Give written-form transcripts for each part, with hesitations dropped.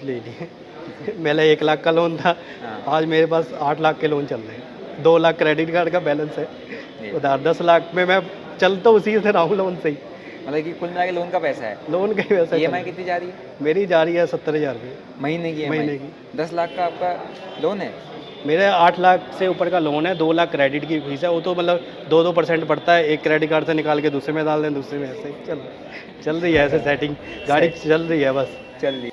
ले लिए। मेरा 1 लाख का लोन था, हाँ। आज मेरे पास 8 लाख के लोन चल रहे हैं। 2 लाख क्रेडिट कार्ड का बैलेंस है, जी। उधार 10 लाख में मैं चल तो उसी से रहा हूँ लोन से ही। मतलब कि कुल मिला के लोन का पैसा है। लोन का ही वैसा चल ईएमआई रहा कितनी जा रही है? है। मेरी जा रही है 70,000 रुपये महीने की ईएमआई? महीने की। 10 लाख का आपका लोन है? मेरे 8 लाख से ऊपर का लोन है, 2 लाख क्रेडिट की फीस है, वो तो मतलब 2-2% पड़ता है, एक क्रेडिट कार्ड से निकाल के दूसरे में डाल दें, दूसरे में ऐसे ही चल रही है ऐसे सेटिंग, गाड़ी सेट चल रही है बस। चल रही।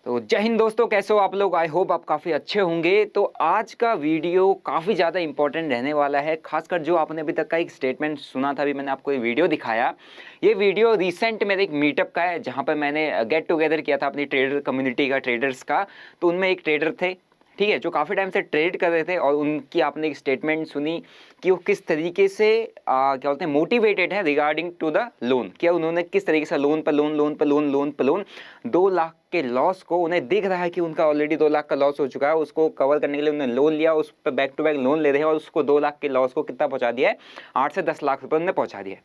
तो जय हिंद दोस्तों, कैसे हो आप लोग? आई होप आप काफ़ी अच्छे होंगे। तो आज का वीडियो काफ़ी ज़्यादा इंपॉर्टेंट रहने वाला है, खासकर जो आपने अभी तक का एक स्टेटमेंट सुना था, अभी मैंने आपको ये वीडियो दिखाया। ये वीडियो रिसेंट मेरे एक मीटअप का है, जहाँ पर मैंने गेट टुगेदर किया था अपनी ट्रेडर कम्युनिटी का, ट्रेडर्स का। तो उनमें एक ट्रेडर थे, ठीक है, जो काफ़ी टाइम से ट्रेड कर रहे थे, और उनकी आपने एक स्टेटमेंट सुनी कि वो किस तरीके से क्या बोलते हैं, मोटिवेटेड है रिगार्डिंग टू द लोन। क्या उन्होंने किस तरीके से लोन पर लोन, लोन पर लोन, लोन पर लोन, 2 लाख के लॉस को, उन्हें दिख रहा है कि उनका ऑलरेडी 2 लाख का लॉस हो चुका है, उसको कवर करने के लिए उन्होंने लोन लिया, उस पर बैक टू बैक लोन ले रहे हैं, और उसको 2 लाख के लॉस को कितना पहुंचा दिया है, 8 से 10 लाख रुपए उन्होंने पहुंचा दिया है।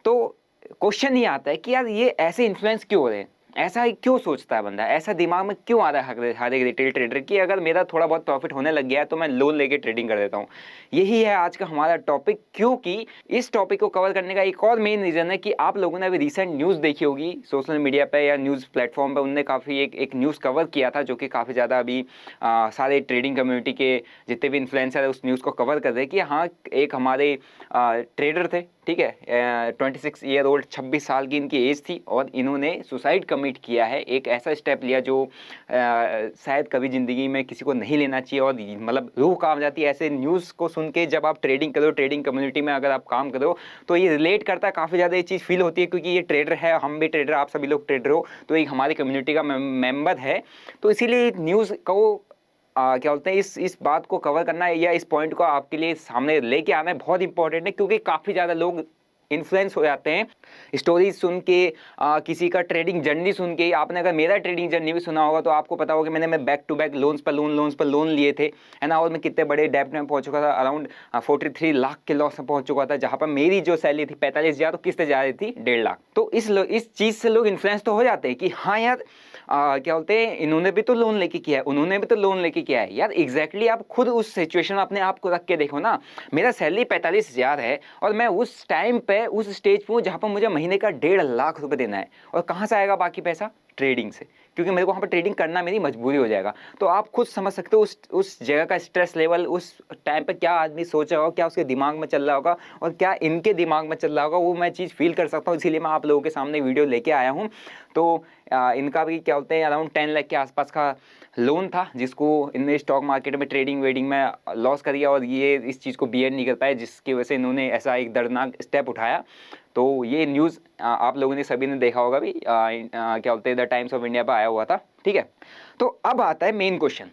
तो क्वेश्चन ये आता है कि यार ये ऐसे इन्फ्लुएंस क्यों हो रहे हैं, ऐसा क्यों सोचता है बंदा, ऐसा दिमाग में क्यों आ रहा है हर एक रिटेल ट्रेडर की, अगर मेरा थोड़ा बहुत प्रॉफिट होने लग गया है तो मैं लोन लेके ट्रेडिंग कर देता हूँ। यही है आज का हमारा टॉपिक, क्योंकि इस टॉपिक को कवर करने का एक और मेन रीजन है कि आप लोगों ने अभी रिसेंट न्यूज़ देखी होगी सोशल मीडिया पे या न्यूज़ प्लेटफॉर्म पे, उनने काफ़ी एक न्यूज़ कवर किया था, जो कि काफ़ी ज़्यादा अभी सारे ट्रेडिंग कम्युनिटी के जितने भी इन्फ्लुएंसर है उस न्यूज़ को कवर कर रहे हैं कि हाँ, एक हमारे ट्रेडर थे, ठीक है, 26 ईयर ओल्ड, 26 साल की इनकी एज थी, और इन्होंने सुसाइड कमिट किया है। एक ऐसा स्टेप लिया जो शायद कभी ज़िंदगी में किसी को नहीं लेना चाहिए, और मतलब रूह काम जाती है ऐसे न्यूज़ को सुन के। जब आप ट्रेडिंग करो, ट्रेडिंग कम्युनिटी में अगर आप काम करो, तो ये रिलेट करता है, काफ़ी ज़्यादा ये चीज़ फील होती है, क्योंकि ये ट्रेडर है, हम भी ट्रेडर, आप सभी लोग ट्रेडर हो, तो एक हमारी कम्युनिटी का मेंबर है। तो इसीलिए न्यूज़ को क्या बोलते हैं, इस बात को कवर करना या इस पॉइंट को आपके लिए सामने लेके आना बहुत इंपॉर्टेंट है, क्योंकि काफ़ी ज़्यादा लोग इन्फ्लुएंस हो जाते हैं स्टोरीज सुन के, किसी का ट्रेडिंग जर्नी सुन के। आपने अगर मेरा ट्रेडिंग जर्नी भी सुना होगा तो आपको पता होगा कि मैं बैक टू बैक लोन्स पर लोन लिए थे, है ना, और मैं कितने बड़े डेब्ट में पहुंच चुका था, अराउंड 43 लाख के लॉस में पहुंच चुका था, जहां पर मेरी जो सैलरी थी 45,000, तो किस्त जा रही थी 1.5 लाख। तो इस चीज़ से लोग इन्फ्लुएंस तो हो जाते हैं कि हाँ यार, क्या बोलते हैं, इन्होंने भी तो लोन लेके किया है, उन्होंने भी तो लोन लेके किया है। यार एग्जैक्टली आप खुद उस सिचुएशन में अपने आप को रख के देखो ना। मेरा सैलरी 45,000 है, और मैं उस टाइम पे उस स्टेज पे हूँ जहाँ पर मुझे महीने का 1.5 लाख रुपए देना है, और कहाँ से आएगा बाकी पैसा? ट्रेडिंग से, क्योंकि मेरे को वहाँ पर ट्रेडिंग करना मेरी मजबूरी हो जाएगा। तो आप खुद समझ सकते हो उस जगह का स्ट्रेस लेवल, उस टाइम पे क्या आदमी सोच रहा होगा, क्या उसके दिमाग में चल रहा होगा, और क्या इनके दिमाग में चल रहा होगा, वो मैं चीज़ फील कर सकता हूँ। इसीलिए मैं आप लोगों के सामने वीडियो लेके आया हूँ। तो इनका भी क्या बोलते हैं, अराउंड 10 लाख के आसपास का लोन था, जिसको इनने स्टॉक मार्केट में ट्रेडिंग वेडिंग में लॉस कर दिया, और ये इस चीज़ को बियर नहीं कर पाए, जिसकी वजह से इन्होंने ऐसा एक दर्दनाक स्टेप उठाया। तो ये न्यूज़ आप लोगों ने सभी ने देखा होगा भी, क्या बोलते हैं, द टाइम्स ऑफ इंडिया पर आया हुआ था, ठीक है। तो अब आता है मेन क्वेश्चन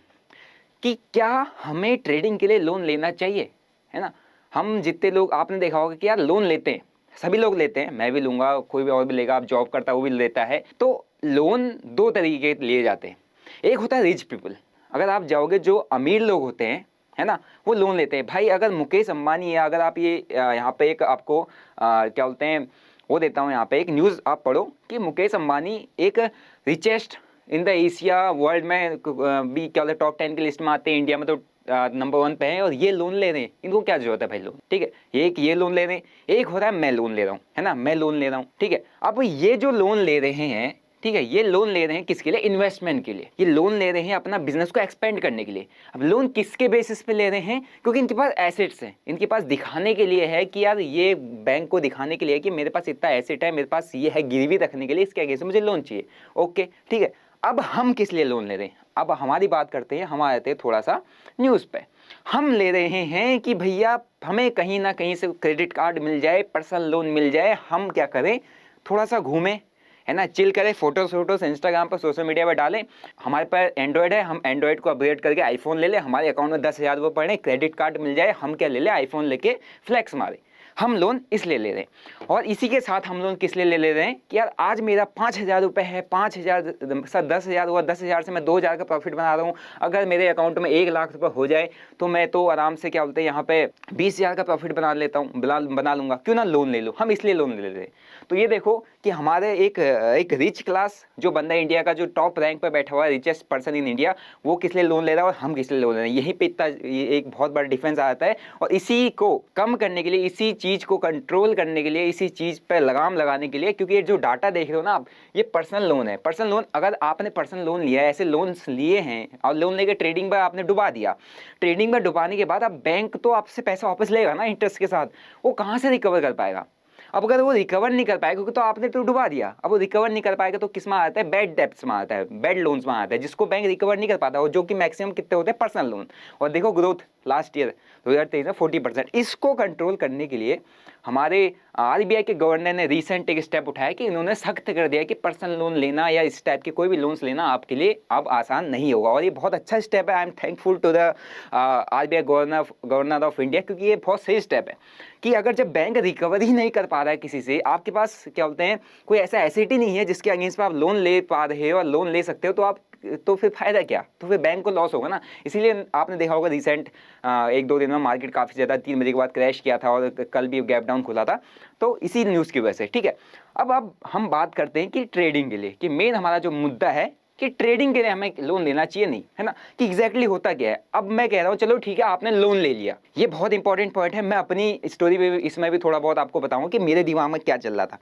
कि क्या हमें ट्रेडिंग के लिए लोन लेना चाहिए, है ना। हम जितने लोग, आपने देखा होगा कि यार लोन लेते हैं, सभी लोग लेते हैं, मैं भी लूँगा, कोई भी और भी लेगा, आप जॉब करता है वो भी लेता है। तो लोन 2 तरीके के लिए जाते हैं। एक होता है रिच पीपल, अगर आप जाओगे, जो अमीर लोग होते हैं, है ना, वो लोन लेते हैं। भाई अगर मुकेश अंबानी है, अगर आप ये यहाँ पे एक आपको क्या बोलते हैं, वो देता हूँ यहाँ पे एक न्यूज़ आप पढ़ो कि मुकेश अंबानी एक richest in the Asia world में भी क्या बोलते हैं, टॉप 10 की लिस्ट में आते हैं, इंडिया में तो नंबर 1 पे है, और ये लोन ले रहे हैं। इनको क्या जरूरत है भाई लोन, ठीक है। एक ये लोन ले रहे हैं, एक हो रहा है मैं लोन ले रहा हूँ, है ना, मैं लोन ले रहा हूँ, ठीक है। अब ये जो लोन ले रहे हैं, ठीक है, ये लोन ले रहे हैं किसके लिए? इन्वेस्टमेंट के लिए। ये लोन ले रहे हैं अपना बिजनेस को एक्सपेंड करने के लिए। अब लोन किसके बेसिस पे ले रहे हैं? क्योंकि इनके पास एसेट्स हैं, इनके पास दिखाने के लिए है कि यार, ये बैंक को दिखाने के लिए कि मेरे पास इतना एसेट है, मेरे पास ये है गिरवी रखने के लिए, इसके आगे से मुझे लोन चाहिए। ओके, ठीक है। अब हम किस लिए लोन ले रहे हैं? अब हमारी बात करते हैं, हम आते हैं थोड़ा सा न्यूज़ पे। हम ले रहे हैं कि भैया हमें कहीं ना कहीं से क्रेडिट कार्ड मिल जाए, पर्सनल लोन मिल जाए, हम क्या करें, थोड़ा सा घूमें, है ना, चिल करें, फोटोज इंस्टाग्राम पर, सोशल मीडिया पर डालें। हमारे पास एंड्रॉयड है, हम एंड्रॉयड को अपग्रेड करके आईफोन ले लें, हमारे अकाउंट में 10,000 रुपये पड़े, क्रेडिट कार्ड मिल जाए, हम क्या ले लें, आईफोन लेके फ्लैक्स मारे। हम लोन इसलिए ले रहे हैं। और इसी के साथ हम लोन किस लिए ले रहे हैं कि यार आज मेरा 5,000 रुपये है, 5,000 सर 10,000 हुआ, 10,000 से मैं 2,000 का प्रॉफिट बना रहा हूँ। अगर मेरे अकाउंट में 1 लाख रुपये हो जाए तो मैं तो आराम से क्या बोलते हैं, यहाँ पे 20,000 का प्रॉफिट बना लेता हूँ, बना लूँगा, क्यों ना लोन ले लो। हम इसलिए लोन ले रहे हैं। तो ये देखो कि हमारे एक रिच क्लास जो बंदा इंडिया का जो टॉप रैंक पे बैठा हुआ है, रिचेस्ट पर्सन इन इंडिया, वो किस लिए लोन ले रहा है और हम किस लिए लोन ले रहे हैं, यहीं पे इतना एक बहुत बड़ा डिफरेंस आता है। और इसी को कम करने के लिए, इसी चीज़ को कंट्रोल करने के लिए, इसी चीज़ पर लगाम लगाने के लिए, क्योंकि ये जो डाटा देख रहे हो ना आप, ये पर्सनल लोन है। पर्सनल लोन, अगर आपने पर्सनल लोन लिया है, ऐसे लोन्स लिए हैं और लोन लेके ट्रेडिंग में आपने डुबा दिया, ट्रेडिंग में डुबाने के बाद अब बैंक तो आपसे पैसा वापस लेगा ना इंटरेस्ट के साथ, वो कहाँ से रिकवर कर पाएगा? अब अगर वो रिकवर नहीं कर पाएगा, क्योंकि तो आपने तो डुबा दिया, अब वो रिकवर नहीं कर पाएगा तो किस में आता है? बैड डेब्ट्स में आता है, बैड लोन्स में आता है, जिसको बैंक रिकवर नहीं कर पाता, और जो कि मैक्सिमम कितने होते हैं? Personal loan. और देखो ग्रोथ लास्ट ईयर 2023 में 40%। इसको कंट्रोल करने के लिए हमारे आरबीआई के गवर्नर ने रिसेंट एक स्टेप उठाया कि इन्होंने सख्त कर दिया कि पर्सनल लोन लेना या इस टाइप के कोई भी लोन्स लेना आपके लिए अब आसान नहीं होगा। और ये बहुत अच्छा स्टेप है। I am thankful to the RBI governor of India, क्योंकि ये बहुत सही स्टेप है कि अगर जब बैंक रिकवर ही नहीं कर पा रहा है किसी से, आपके पास क्या बोलते हैं कोई ऐसा एसेट ही नहीं है जिसके अगेंस्ट पे आप लोन ले पा रहे हो और लोन ले सकते हो, तो फिर फायदा क्या? तो फिर बैंक को लॉस होगा ना। इसीलिए आपने देखा होगा रिसेंट 1-2 दिन में मार्केट काफ़ी ज़्यादा 3 बजे के बाद क्रैश किया था और कल भी गैप डाउन खुला था, तो इसी न्यूज़ की वजह से। ठीक है, अब हम बात करते हैं कि ट्रेडिंग के लिए, कि मेन हमारा जो मुद्दा है कि ट्रेडिंग के लिए हमें लोन लेना चाहिए नहीं, है ना, कि एग्जैक्टली होता क्या है। अब मैं कह रहा हूँ चलो ठीक है, आपने लोन ले लिया, ये बहुत इंपॉर्टेंट पॉइंट है। मैं अपनी स्टोरी में इसमें भी थोड़ा बहुत आपको बताऊंगा कि मेरे दिमाग में क्या चल रहा था।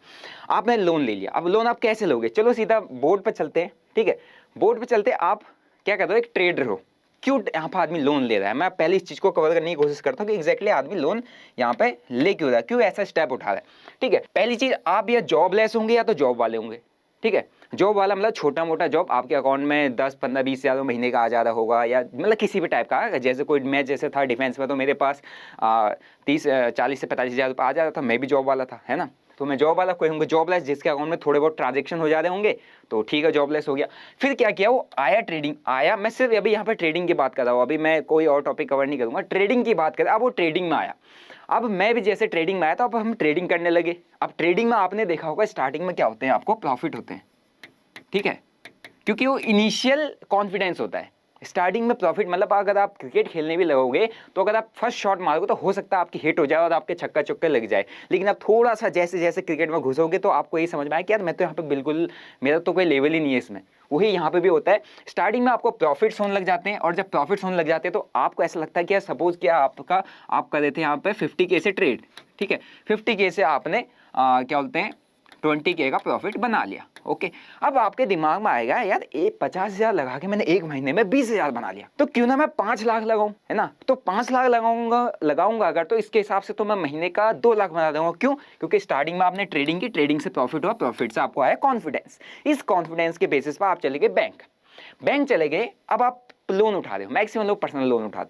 आपने लोन ले लिया, अब लोन आप कैसे लोगे? चलो सीधा बोर्ड पर चलते हैं। ठीक है, बोर्ड पे चलते आप क्या कहते हो, एक ट्रेडर हो, क्यों यहाँ पर आदमी लोन ले रहा है? मैं पहले इस चीज को कवर करने की कोशिश करता हूँ कि एग्जैक्टली आदमी लोन यहाँ पे ले क्यों रहा है, क्यों ऐसा स्टेप उठा रहा है। ठीक है, पहली चीज, आप या जॉबलेस होंगे या तो जॉब वाले होंगे। ठीक है, जॉब वाला मतलब छोटा मोटा जॉब, आपके अकाउंट में 10-15-20 हज़ार महीने का आ जा रहा होगा, या मतलब किसी भी टाइप का, जैसे कोई मैं जैसे था डिफेंस में, तो मेरे पास 40 से 45 हज़ार रुपये आ जाता था, मैं भी जॉब वाला था, है ना। तो मैं जॉब वाला, कोई होंगे जॉबलेस जिसके अकाउंट में थोड़े बहुत ट्रांजेक्शन हो जा रहे होंगे, तो ठीक है, जॉबलेस हो गया। फिर क्या किया, वो आया ट्रेडिंग आया। मैं सिर्फ अभी यहाँ पर ट्रेडिंग की बात कर रहा हूँ, अभी मैं कोई और टॉपिक कवर नहीं करूँगा, ट्रेडिंग की बात करें। अब वो ट्रेडिंग में आया, अब मैं भी जैसे ट्रेडिंग में आया, तो अब हम ट्रेडिंग करने लगे। अब ट्रेडिंग में आपने देखा होगा स्टार्टिंग में क्या होते हैं, आपको प्रॉफिट होते हैं। ठीक है, क्योंकि वो इनिशियल कॉन्फिडेंस होता है। स्टार्टिंग में प्रॉफिट मतलब अगर आप क्रिकेट खेलने भी लगोगे, तो अगर आप फर्स्ट शॉट मारोगे तो हो सकता है आपकी हिट हो जाए और आपके छक्का चौके लग जाए। लेकिन आप थोड़ा सा जैसे जैसे क्रिकेट में घुसोगे तो आपको ये समझ में आए कि यार मैं तो यहाँ पे बिल्कुल, मेरा तो कोई लेवल ही नहीं है इसमें। वही यहाँ पे भी होता है, स्टार्टिंग में आपको प्रॉफिट्स होने लग जाते हैं, और जब प्रॉफिट्स होने लग जाते हैं तो आपको ऐसा लगता है कि यार सपोज क्या आप कर रहे थे यहाँ पे 50K से ट्रेड। ठीक है, 50K से आपने क्या बोलते हैं 20K का प्रॉफिट बना लिया। ओके, अब आपके दिमाग में आएगा यार 50,000 लगा के मैंने एक महीने में 20,000 बना लिया, तो क्यों ना मैं 5 लाख लगाऊं, है ना। तो 5 लाख लगाऊंगा अगर, तो इसके हिसाब से तो मैं महीने का 2 लाख बना दूंगा। क्यों? क्योंकि स्टार्टिंग में आपने ट्रेडिंग की, ट्रेडिंग से प्रॉफिट हुआ, प्रॉफिट से आपको आया कॉन्फिडेंस। इस कॉन्फिडेंस के बेसिस पर आप चले गए बैंक चले गए। अब आप लोन उठा रहे हो, मैक्सिमम लोग पर्सनल लोन उठा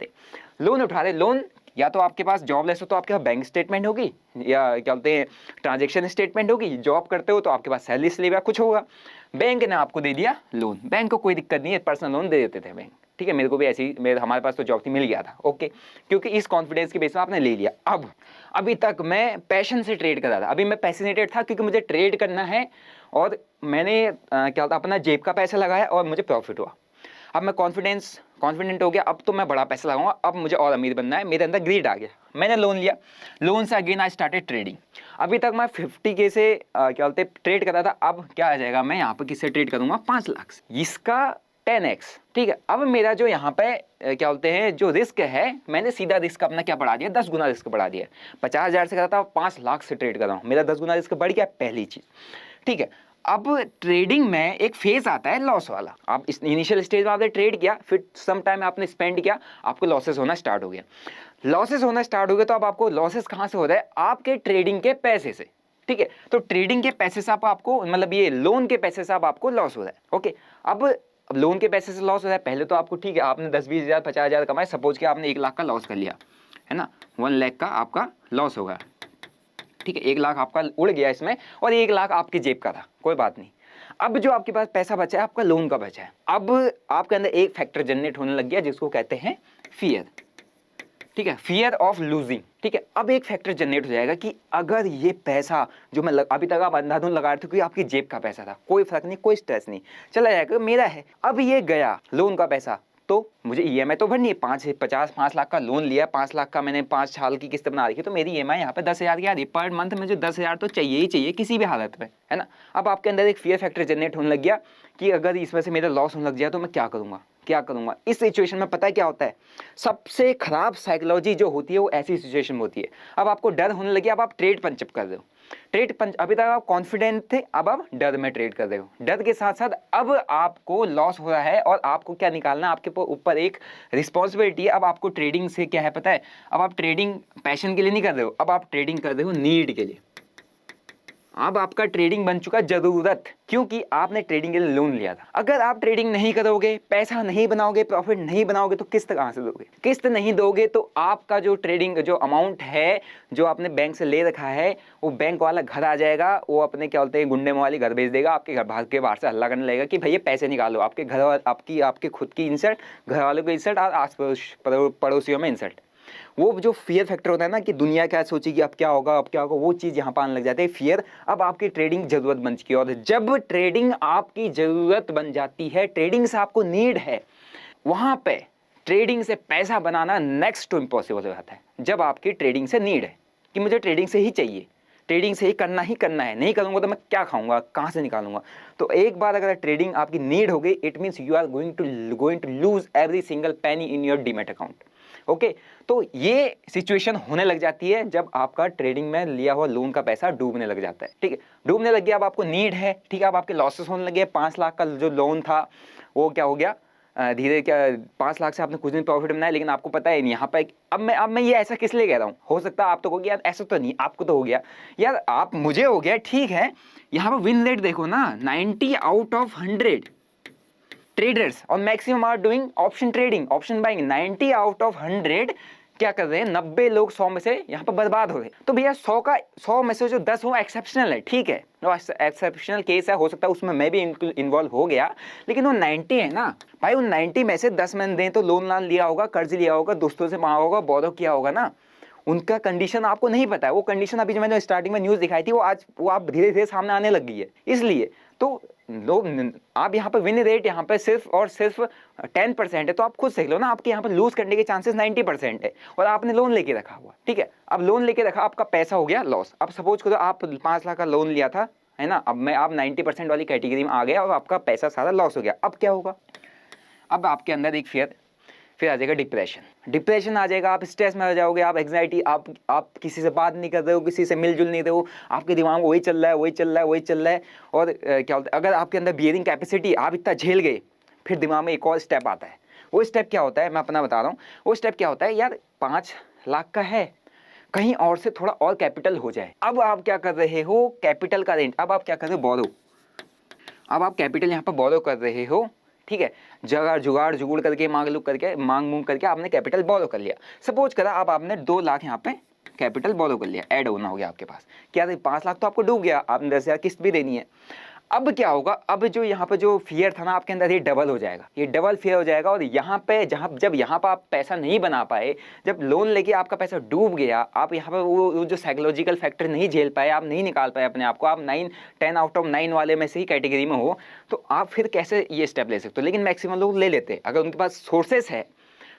रहे। लोन या तो आपके पास जॉबलेस हो तो आपके पास बैंक स्टेटमेंट होगी, या क्या बोलते हैं ट्रांजैक्शन स्टेटमेंट होगी। जॉब करते हो तो आपके पास सैलरी स्लिप या कुछ होगा। बैंक ने आपको दे दिया लोन, बैंक को कोई दिक्कत नहीं है, पर्सनल लोन दे देते थे बैंक। ठीक है, मेरे को भी ऐसी हमारे पास तो जॉब थी, मिल गया था। ओके, क्योंकि इस कॉन्फिडेंस के बेस में आपने ले लिया। अब अभी तक मैं पैशन से ट्रेड कर रहा था, अभी मैं पैशनेटेड था क्योंकि मुझे ट्रेड करना है, और मैंने क्या होता अपना जेब का पैसा लगाया और मुझे प्रॉफिट हुआ। अब मैं कॉन्फिडेंट हो गया, अब तो मैं बड़ा पैसा लगाऊंगा, अब मुझे और अमीर बनना है, मेरे अंदर ग्रीड आ गया। मैंने लोन लिया, लोन से अगेन आई स्टार्टेड ट्रेडिंग। अभी तक मैं 50K से क्या बोलते ट्रेड कर रहा था, अब क्या आ जाएगा, मैं यहाँ पर किससे ट्रेड करूंगा 5 लाख से, इसका 10x। ठीक है, अब मेरा जो यहाँ पे क्या बोलते हैं जो रिस्क है, मैंने सीधा रिस्क अपना क्या बढ़ा दिया, 10 गुना रिस्क बढ़ा दिया। 50,000 से कर रहा था, 5 लाख से ट्रेड कर रहा हूँ, मेरा 10 गुना रिस्क बढ़ गया, पहली चीज। ठीक है, अब ट्रेडिंग में एक फेज आता है लॉस वाला। आप इस इनिशियल स्टेज में आपने ट्रेड किया, फिर सम टाइम आपने स्पेंड किया, आपको लॉसेस होना स्टार्ट हो गया। तो अब आपको लॉसेस कहाँ से हो रहा है, आपके ट्रेडिंग के पैसे से। ठीक है, तो ट्रेडिंग के पैसे से आपको मतलब ये लोन के पैसे से आपको लॉस हो रहा है। ओके, अब लोन के पैसे से लॉस हो रहा है, पहले तो आपको ठीक है आपने 10-20 हज़ार 50,000 कमाए, सपोज कि आपने 1 लाख का लॉस कर लिया, है ना, 1 लाख का आपका लॉस होगा। ठीक है, 1 लाख आपका उड़ गया इसमें, और 1 लाख आपकी जेब का था, कोई बात नहीं। अब जो आपके पास पैसा बचा है, आपका लोन का बचा है। अब आपके अंदर एक फैक्टर जनरेट होने लग गया जिसको कहते हैं फियर। ठीक है, फियर ऑफ लूजिंग। ठीक है, अब एक फैक्टर जनरेट हो जाएगा कि अगर ये पैसा जो मैं अभी तक आप अंधाधुन लगा रहे थे क्योंकि आपकी जेब का पैसा था, कोई फर्क नहीं, कोई स्ट्रेस नहीं, चला जाएगा, मेरा है। अब ये गया लोन का पैसा, तो मुझे ईएमआई तो भरनी है, 5 लाख का लोन लिया, 5 लाख का मैंने 5 साल की किस्त बना रखी, तो मेरी ईएमआई यहाँ पे 10,000 की आ रही है। पर मंथ मुझे 10,000 तो चाहिए ही चाहिए किसी भी हालत में, है ना। अब आपके अंदर एक फियर फैक्टर जनरेट होने लग गया कि अगर इसमें से मेरा लॉस होने लग जाए तो मैं क्या करूँगा, क्या करूँगा। इस सिचुएशन में पता है क्या होता है, सबसे खराब साइकोलॉजी जो होती है वो ऐसी सिचुएशन में होती है। अब आपको डर होने लगे, अब आप ट्रेड पंचअप कर रहे हो, ट्रेड पंच, अभी तक आप कॉन्फिडेंट थे, अब आप डर में ट्रेड कर रहे हो, डर के साथ साथ अब आपको लॉस हो रहा है और आपको क्या निकालना है, आपके ऊपर एक रिस्पॉन्सिबिलिटी है। अब आपको ट्रेडिंग से क्या है पता है, अब आप ट्रेडिंग पैशन के लिए नहीं कर रहे हो, अब आप ट्रेडिंग कर रहे हो नीड के लिए। अब आपका ट्रेडिंग बन चुका जरूरत, क्योंकि आपने ट्रेडिंग के लिए लोन लिया था। अगर आप ट्रेडिंग नहीं करोगे, पैसा नहीं बनाओगे, प्रॉफिट नहीं बनाओगे, तो किस्त कहाँ से दोगे, किस्त नहीं दोगे तो आपका जो ट्रेडिंग जो अमाउंट है जो आपने बैंक से ले रखा है, वो बैंक वाला घर आ जाएगा, वो अपने क्या बोलते हैं गुंडे वाली घर भेज देगा, आपके घर भाग के बाहर से हल्ला करने लगेगा कि भैया पैसे निकालो, आपके घर आपके खुद की इंसल्ट, घर वालों को इंसल्ट और आस पड़ोसियों में इंसल्ट। वो जो फियर फैक्टर होता है ना कि दुनिया क्या सोचेगी, अब क्या होगा, अब क्या होगा, वो चीज़ यहाँ पर आने लग जाती है फियर। अब आपकी ट्रेडिंग जरूरत बन चुकी है, और जब ट्रेडिंग आपकी जरूरत बन जाती है, ट्रेडिंग से आपको नीड है, वहाँ पे ट्रेडिंग से पैसा बनाना नेक्स्ट टू इम्पॉसिबल हो जाता है। जब आपकी ट्रेडिंग से नीड है कि मुझे ट्रेडिंग से ही चाहिए, ट्रेडिंग से ही करना है, नहीं करूँगा तो मैं क्या खाऊंगा, कहाँ से निकालूंगा। तो एक बार अगर ट्रेडिंग आपकी नीड हो गई, it means you are going to lose every single penny in your demat account. Okay, तो ये सिचुएशन होने लग जाती है जब आपका ट्रेडिंग में लिया हुआ लोन का पैसा डूबने लग जाता है। ठीक है, डूबने लग गया, अब आपको नीड है, ठीक है, अब आपके लॉसेस होने लगे। 5 लाख का जो लोन था वो क्या हो गया, धीरे क्या 5 लाख से आपने कुछ दिन प्रॉफिट बनाया, लेकिन आपको पता है यहाँ पे अब मैं ये ऐसा किस लिए कह रहा हूँ, हो सकता है आप तो कहोगे यार ऐसा तो नहीं, आपको तो हो गया यार, आप मुझे हो गया, ठीक है। यहाँ पर विन रेट देखो ना, 90 आउट ऑफ 100 ट्रेडर्स और maximum are doing option trading, option buying. 90 out of 100 क्या कर रहे हैं, 90 लोग 100 में से यहाँ पर बर्बाद हो रहे हैं। तो भैया 100 में से जो 10 हो एक्सेप्शनल है, ठीक है, वो एक्सेप्शनल केस है, हो सकता है उसमें मैं भी इन्वॉल्व हो गया, लेकिन वो 90 है ना भाई, उन 90 में से 10 मैंने दें तो लोन लिया होगा, कर्ज लिया होगा, दोस्तों से मांगा होगा, बोरो किया होगा ना, उनका कंडीशन आपको नहीं पता है। वो कंडीशन अभी जो मैंने स्टार्टिंग में न्यूज़ दिखाई थी वो आज वो आप धीरे धीरे सामने आने लग गई है। इसलिए तो लोग, आप यहाँ पर विन रेट यहाँ पे सिर्फ और सिर्फ 10% है, तो आप खुद देख लो ना, आपके यहाँ पर लूज करने के चांसेस 90% है, और आपने लोन लेके रखा हुआ, ठीक है। अब लोन लेके रखा, आपका पैसा हो गया लॉस। अब सपोज करो आप 5 लाख का लोन लिया था, है ना, अब आप 90% वाली कैटेगरी में आ गया और आपका पैसा सारा लॉस हो गया। अब क्या होगा, अब आपके अंदर एक फिर आ जाएगा डिप्रेशन आ जाएगा, आप स्ट्रेस में आ जाओगे, आप एंग्जाइटी, आप किसी से बात नहीं कर रहे हो, किसी से मिलजुल नहीं रहे हो, आपके दिमाग में वही चल रहा है, वही चल रहा है, वही चल रहा है। और क्या बोलते हैं, अगर आपके अंदर बियरिंग कैपेसिटी, आप इतना झेल गए, फिर दिमाग में एक और स्टेप आता है। वो स्टेप क्या होता है, मैं अपना बता रहा हूँ। वो स्टेप क्या होता है, यार 5 लाख का है, कहीं और से थोड़ा और कैपिटल हो जाए। अब आप क्या कर रहे हो, कैपिटल का रेंट, अब आप क्या कर रहे हो, बोरो। अब आप कैपिटल यहाँ पर बोरो कर रहे हो, ठीक है, जुगाड़ करके मांग मूंग करके आपने कैपिटल बोरो कर लिया। सपोज करा अब आपने 2 लाख यहाँ पे कैपिटल बोरो कर लिया, ऐड होना हो गया आपके पास। क्या 5 लाख तो आपको डूब गया, आपने 10,000 किस्त भी देनी है। अब क्या होगा, अब जो यहाँ पे जो फियर था ना आपके अंदर, ये डबल हो जाएगा, ये डबल फियर हो जाएगा। और यहाँ पे जब यहाँ पर आप पैसा नहीं बना पाए, जब लोन लेके आपका पैसा डूब गया, आप यहाँ पे वो जो साइकोलॉजिकल फैक्टर नहीं झेल पाए, आप नहीं निकाल पाए अपने आप को, आप 10 आउट ऑफ 9 वाले में से ही कैटेगरी में हो, तो आप फिर कैसे ये स्टेप ले सकते हो। लेकिन मैक्सिमम लोग ले लेते हैं, अगर उनके पास सोर्सेस है,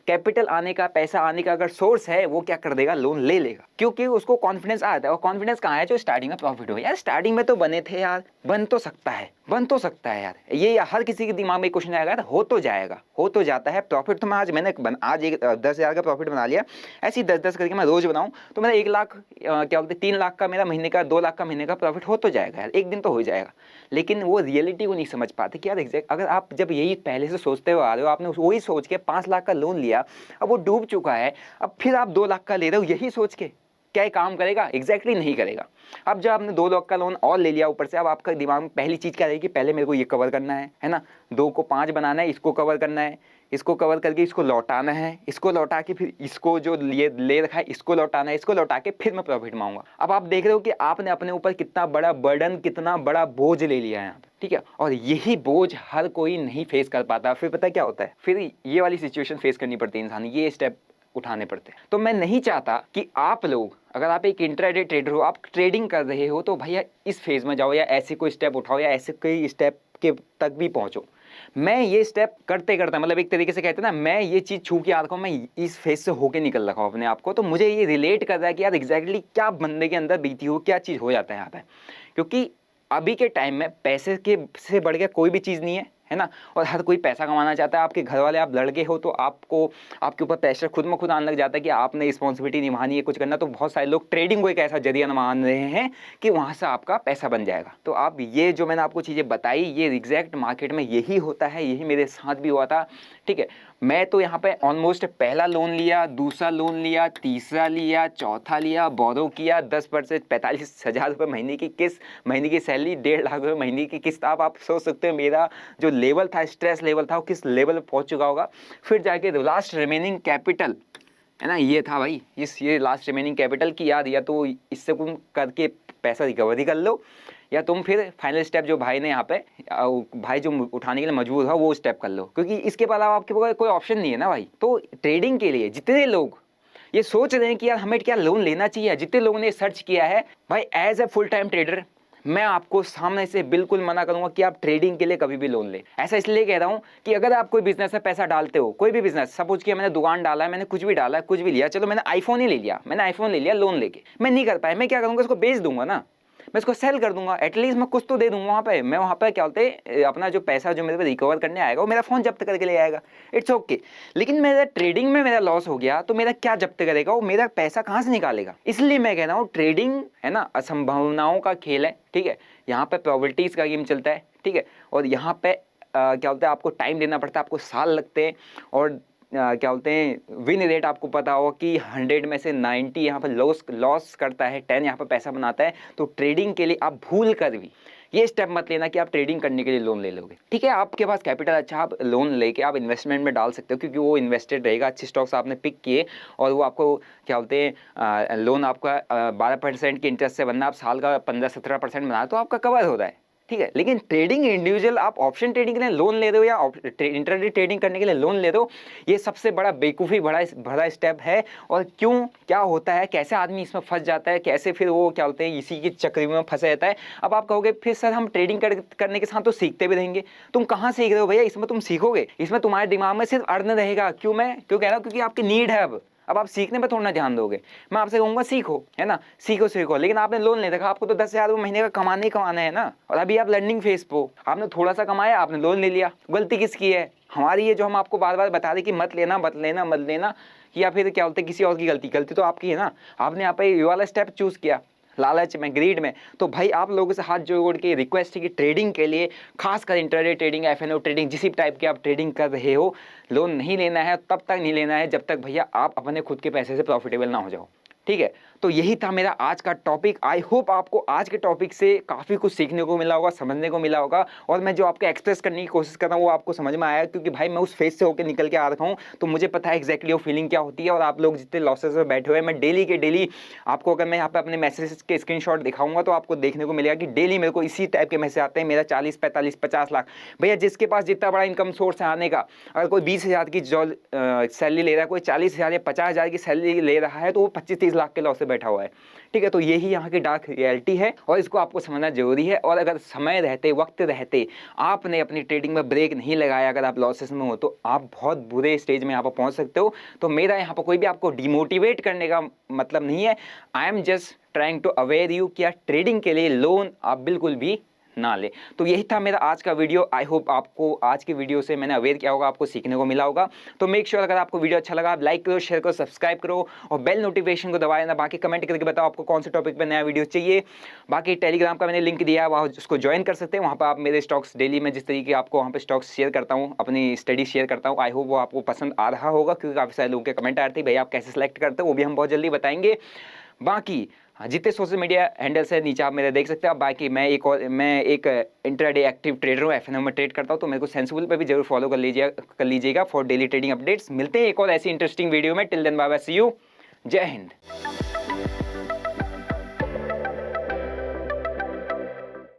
कैपिटल आने का, पैसा आने का अगर सोर्स है, वो क्या कर देगा, लोन ले लेगा, क्योंकि उसको कॉन्फिडेंस आता है। और कॉन्फिडेंस कहाँ है, जो स्टार्टिंग में प्रॉफिट हो। यार स्टार्टिंग में तो बने थे यार, बन तो सकता है यार, ये हर किसी के दिमाग में क्वेश्चन आएगा, हो तो जाएगा, हो तो जाता है प्रॉफिट। तो मैं आज एक 10,000 का प्रॉफिट बना लिया, ऐसे ही 10-10 करके मैं रोज बनाऊं तो मेरा 1 लाख क्या बोलते 3 लाख का मेरा महीने का, 2 लाख का महीने का प्रॉफिट हो तो जाएगा यार, एक दिन तो हो जाएगा। लेकिन वो रियलिटी को नहीं समझ पाते कि यार एग्जैक्ट, अगर आप जब यही पहले से सोचते हुए आ रहे हो, आपने वही सोच के 5 लाख का लोन लिया, अब वो डूब चुका है, अब फिर आप 2 लाख का ले रहे हो, यही सोच के क्या ये काम करेगा, एग्जैक्टली नहीं करेगा। अब जब आपने 2 लाख का लोन और ले लिया ऊपर से, अब आपका दिमाग में पहली चीज़ क्या रहेगी कि पहले मेरे को ये कवर करना है ना, 2 को 5 बनाना है, इसको कवर करना है, इसको कवर करके इसको लौटाना है, इसको लौटा के फिर इसको जो ले रखा है इसको लौटाना है, इसको लौटा के फिर मैं प्रॉफिट मांगूंगा। अब आप देख रहे हो कि आपने अपने ऊपर कितना बड़ा बर्डन, कितना बड़ा बोझ ले लिया है यहाँ पे, ठीक है। और यही बोझ हर कोई नहीं फेस कर पाता। फिर पता क्या होता है, फिर ये वाली सिचुएशन फेस करनी पड़ती है इंसान, ये स्टेप उठाने पड़ते हैं। तो मैं नहीं चाहता कि आप लोग, अगर आप एक इंट्राडे ट्रेडर हो, आप ट्रेडिंग कर रहे हो, तो भैया इस फेज में जाओ, या ऐसे कोई स्टेप उठाओ, या ऐसे कोई स्टेप के तक भी पहुंचो मैं ये स्टेप करते करते मतलब एक तरीके से कहते हैं ना, मैं ये चीज़ छू के आ रखा हूँ, मैं इस फेज से होके निकल रखा हूँ अपने आप को, तो मुझे ये रिलेट कर रहा है कि यार एग्जैक्टली क्या बंदे के अंदर बीती हो, क्या चीज़ हो जाता है यहाँ पे। क्योंकि अभी के टाइम में पैसे के से बढ़ के कोई भी चीज़ नहीं है ना। और हर कोई पैसा कमाना चाहता है। आपके घर वाले, आप लड़के हो तो आपको आपके ऊपर प्रेशर खुद में खुद आने लग जाता है कि आपने रिस्पॉन्सिबिलिटी निभानी है, कुछ करना। तो बहुत सारे लोग ट्रेडिंग को एक ऐसा जरिया मान रहे हैं कि वहाँ से आपका पैसा बन जाएगा। तो आप ये जो मैंने आपको चीज़ें बताई, ये एग्जैक्ट मार्केट में यही होता है, यही मेरे साथ भी हुआ था। ठीक है, मैं तो यहाँ पे ऑलमोस्ट पहला लोन लिया, दूसरा लोन लिया, तीसरा लिया, चौथा लिया, बोरो किया, 10% 45,000 रुपये महीने की किस्त, महीने की सैलरी 1.5 लाख रुपये महीने की किस्त। आप सोच सकते हो मेरा जो लेवल था, स्ट्रेस लेवल था, वो किस लेवल पर पहुँच चुका होगा। फिर जाके लास्ट रिमेनिंग कैपिटल है ना, ये था भाई, ये लास्ट रिमेनिंग कैपिटल की याद, या तो इससे तुम करके पैसा रिकवरी कर लो, या तुम फिर फाइनल स्टेप जो भाई ने यहाँ पे भाई जो उठाने के लिए मजबूर था वो स्टेप कर लो, क्योंकि इसके अलावा आपके पास कोई ऑप्शन नहीं है ना भाई। तो ट्रेडिंग के लिए जितने लोग ये सोच रहे हैं कि यार हमें क्या लोन लेना चाहिए, जितने लोगों ने सर्च किया है भाई as a full time trader, मैं आपको सामने से बिल्कुल मना करूंगा कि आप ट्रेडिंग के लिए कभी भी लोन ले। ऐसा इसलिए कह रहा हूं कि अगर आप कोई बिजनेस में पैसा डालते हो, कोई भी बिजनेस, सपोज कि मैंने दुकान डाला है, मैंने कुछ भी डाला है, कुछ भी लिया, चलो मैंने आईफोन ही ले लिया, मैंने आईफोन ले लिया लोन लेके, मैं नहीं कर पाया, मैं क्या करूंगा, इसको बेच दूंगा ना, मैं इसको सेल कर दूंगा, एटलीस्ट मैं कुछ तो दे दूंगा वहाँ पे। मैं वहाँ पे क्या बोलते हैं, अपना जो पैसा जो मेरे पे रिकवर करने आएगा वो मेरा फ़ोन जब्त करके ले आएगा, इट्स ओके। लेकिन मेरा ट्रेडिंग में मेरा लॉस हो गया तो मेरा क्या जब्त करेगा, वो मेरा पैसा कहाँ से निकालेगा। इसलिए मैं कह रहा हूँ ट्रेडिंग है ना, असंभावनाओं का खेल है। ठीक है, यहाँ पे प्रोबेबिलिटीज़ का गेम चलता है। ठीक है, और यहाँ पे क्या बोलते हैं, आपको टाइम देना पड़ता है, आपको साल लगते हैं। और क्या बोलते हैं, विन रेट आपको पता होगा कि 100 में से 90 यहाँ पर लॉस करता है, 10 यहाँ पर पैसा बनाता है। तो ट्रेडिंग के लिए आप भूल कर भी ये स्टेप मत लेना कि आप ट्रेडिंग करने के लिए लोन ले लोगे। ठीक है, आपके पास कैपिटल अच्छा, आप लोन लेके आप इन्वेस्टमेंट में डाल सकते हो, क्योंकि वो इन्वेस्टेड रहेगा, अच्छे स्टॉक्स आपने पिक किए और वो आपको क्या बोलते हैं, लोन आपका 12% के इंटरेस्ट से बनना, आप साल का 15-17% बना तो आपका कवर हो रहा है। ठीक है, लेकिन ट्रेडिंग इंडिविजुअल, आप ऑप्शन ट्रेडिंग के लिए लोन ले रहे हो या इंट्राडे ट्रेडिंग करने के लिए लोन ले रहे हो, ये सबसे बड़ा बेवकूफ़ी भरा स्टेप है। और क्यों, क्या होता है, कैसे आदमी इसमें फंस जाता है, कैसे फिर वो क्या बोलते हैं इसी की चक्कर में फंसा रहता है। अब आप कहोगे फिर सर हम ट्रेडिंग करने के साथ तो सीखते भी रहेंगे। तुम कहाँ सीख रहे हो भैया, इसमें तुम सीखोगे, इसमें तुम्हारे दिमाग में सिर्फ अर्न रहेगा। क्यों कह रहा हूँ, क्योंकि आपकी नीड है। अब आप सीखने पर थोड़ा ध्यान दोगे। मैं आपसे कहूँगा सीखो, है ना, सीखो, लेकिन आपने लोन ले रखा, आपको तो 10,000 रुपये महीने का कमाने ही कमाना है ना। और अभी आप लर्निंग फेज पे हो, आपने थोड़ा सा कमाया, आपने लोन ले लिया। गलती किसकी है, हमारी है, जो हम आपको बार बार बता दें कि मत लेना, या फिर क्या बोलते किसी और की गलती तो आपकी है ना। आपने यहाँ पे ये वाला स्टेप चूज किया, लालच में, ग्रीड में। तो भाई आप लोगों से हाथ जोड़ के रिक्वेस्ट है कि ट्रेडिंग के लिए, खासकर इंट्राडे ट्रेडिंग, एफएनओ ट्रेडिंग, जिस टाइप की आप ट्रेडिंग कर रहे हो, लोन नहीं लेना है। तब तक नहीं लेना है जब तक भैया आप अपने खुद के पैसे से प्रॉफिटेबल ना हो जाओ। ठीक है, तो यही था मेरा आज का टॉपिक। आई होप आपको आज के टॉपिक से काफ़ी कुछ सीखने को मिला होगा, समझने को मिला होगा। और मैं जो आपको एक्सप्रेस करने की कोशिश कर रहा हूँ वो आपको समझ में आया, क्योंकि भाई मैं उस फेज से होकर निकल के आ रहा हूँ, तो मुझे पता है एक्जैक्टली वो फीलिंग क्या होती है। और आप लोग जितने लॉसेस में बैठे हुए हैं, मैं डेली के डेली आपको, अगर मैं यहाँ पे अपने मैसेज के स्क्रीनशॉट दिखाऊंगा तो आपको देखने को मिलेगा कि डेली मेरे को इसी टाइप के मैसेज आते हैं। मेरा 40, 45, 50 लाख, भैया जिसके पास जितना बड़ा इनकम सोर्स है आने का, अगर कोई 20,000 की जॉब सैलरी ले रहा है, कोई 40,000 या 50,000 की सैलरी ले रहा है, तो वो 25-30 लाख के लॉस से बैठा हुआ है। ठीक है, तो यही यहाँ की डार्क रियलिटी है और इसको आपको समझना जरूरी है। और अगर समय रहते, वक्त रहते आपने अपनी ट्रेडिंग में ब्रेक नहीं लगाया, अगर आप लॉसेस में हो, तो आप बहुत बुरे स्टेज में यहाँ पर पहुँच सकते हो। तो मेरा यहाँ पर कोई भी आपको डिमोटिवेट करने का मतलब नहीं है। I am just trying to aware you कि ट्रेडिंग के लिए लोन आप बिल्कुल भी ना ले। तो यही था मेरा आज का वीडियो। आई होप आपको आज की वीडियो से मैंने अवेयर किया होगा, आपको सीखने को मिला होगा। तो मेक श्योर अगर आपको वीडियो अच्छा लगा आप लाइक करो, शेयर करो, सब्सक्राइब करो और बेल नोटिफिकेशन को दबा देना। बाकी कमेंट करके बताओ आपको कौन से टॉपिक पर नया वीडियो चाहिए। बाकी टेलीग्राम का मैंने लिंक दिया है, वहाँ उसको ज्वाइन कर सकते हैं। वहाँ पर आप मेरे स्टॉक्स डेली में जिस तरीके आपको वहाँ पर स्टॉक्स शेयर करता हूँ, अपनी स्टडी शेयर करता हूँ, आई होप वो आपको पसंद आ रहा होगा, क्योंकि काफ़ी सारे लोगों के कमेंट आ रहे थे भाई आप कैसे सेलेक्ट करते हो, वो भी हम बहुत जल्दी बताएंगे। बाकी जितने सोशल मीडिया हैंडल्स है नीचे आप मेरे देख सकते हैं। बाकी मैं एक इंट्राडे एक्टिव ट्रेडर हूँ, एफएनओ में ट्रेड करता हूँ, तो मेरे को सेंसिबल पे भी जरूर फॉलो कर लीजिएगा फॉर डेली ट्रेडिंग अपडेट्स। मिलते हैं एक और ऐसी इंटरेस्टिंग वीडियो में। Till then bye bye, see you, जय हिंद।